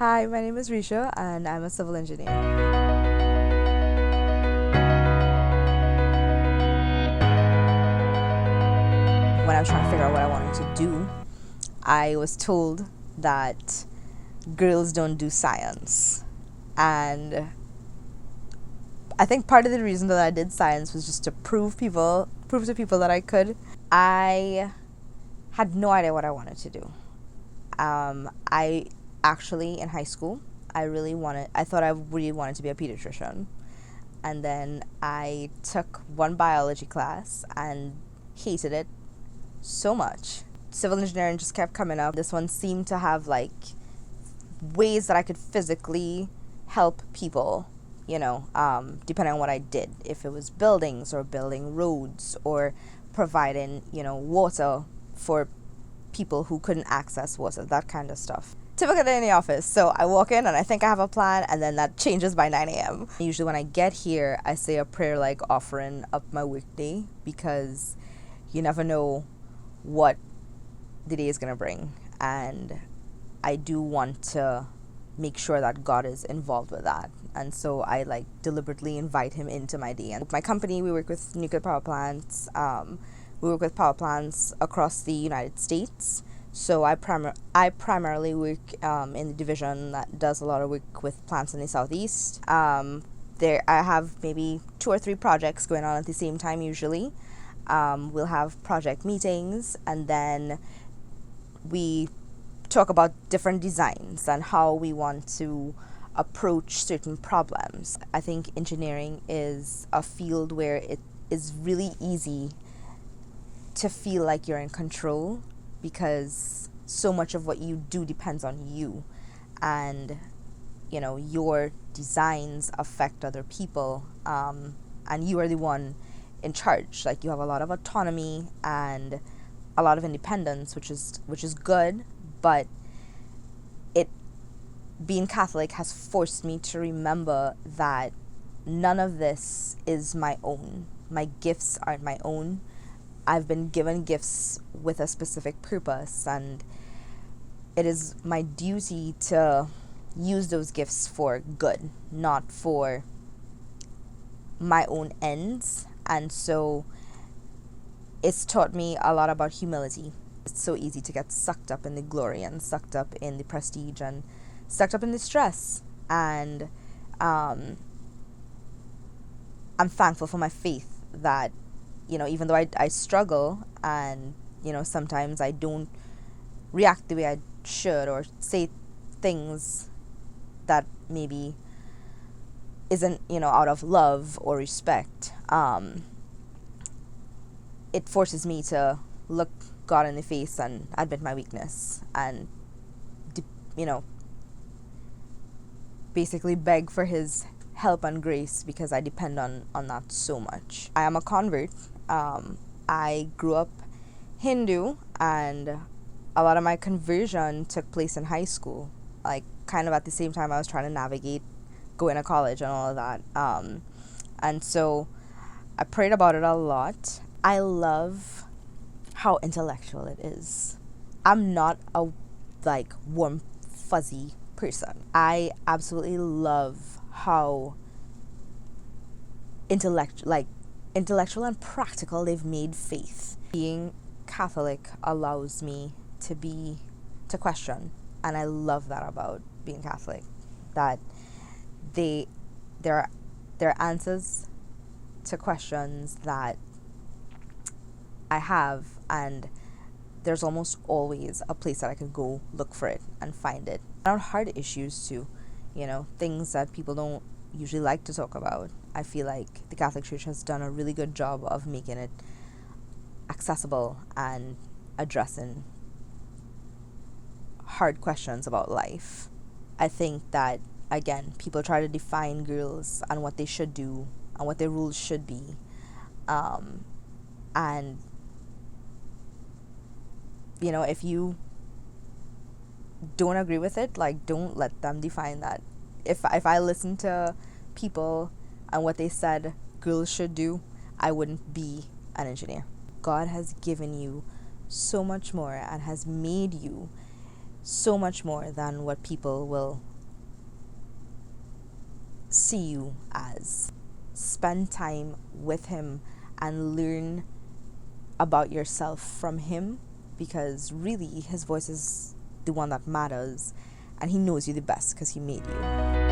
Hi, my name is Reesha and I'm a civil engineer. When I was trying to figure out what I wanted to do, I was told that girls don't do science. And I think part of the reason that I did science was just to prove to people that I could. I had no idea what I wanted to do. I actually, in high school, I thought I really wanted to be a pediatrician. And then I took one biology class and hated it so much. Civil engineering just kept coming up. This one seemed to have like ways that I could physically help people, depending on what I did. If it was buildings or building roads or providing, water for people who couldn't access water, that kind of stuff. Typical day in the office. So I walk in and I think I have a plan, and then that changes by 9 a.m. Usually when I get here, I say a prayer like offering up my weekday, because you never know what the day is going to bring. And I do want to make sure that God is involved with that. And so I deliberately invite him into my day. And my company, we work with nuclear power plants. We work with power plants across the United States. So I primarily work in the division that does a lot of work with plants in the Southeast. I have maybe 2 or 3 projects going on at the same time usually. We'll have project meetings, and then we talk about different designs and how we want to approach certain problems. I think engineering is a field where it is really easy to feel like you're in control, because so much of what you do depends on you, and your designs affect other people, and you are the one in charge. Like, you have a lot of autonomy and a lot of independence, which is good. But being Catholic has forced me to remember that none of this is my own. My gifts aren't my own. I've been given gifts with a specific purpose, and it is my duty to use those gifts for good, not for my own ends. And so it's taught me a lot about humility. It's so easy to get sucked up in the glory and sucked up in the prestige and sucked up in the stress. And I'm thankful for my faith that, even though I struggle and, sometimes I don't react the way I should, or say things that maybe isn't, out of love or respect, it forces me to look God in the face and admit my weakness and, basically beg for his help and grace, because I depend on that so much. I am a convert. I grew up Hindu, and a lot of my conversion took place in high school, kind of at the same time I was trying to navigate going to college and all of that. And so I prayed about it a lot. I love how intellectual it is. I'm not a warm fuzzy person. I absolutely love how intellectual and practical they've made faith. Being Catholic allows me to question, and I love that about being Catholic, that there are answers to questions that I have, and there's almost always a place that I could go look for it and find it. On hard issues too, things that people don't usually like to talk about. I feel like the Catholic Church has done a really good job of making it accessible and addressing hard questions about life. I think that, again, people try to define girls and what they should do and what their rules should be, and if you don't agree with it, don't let them define that. If I listen to people and what they said girls should do, I wouldn't be an engineer. God has given you so much more and has made you so much more than what people will see you as. Spend time with him and learn about yourself from him, because really his voice is the one that matters, and he knows you the best because he made you.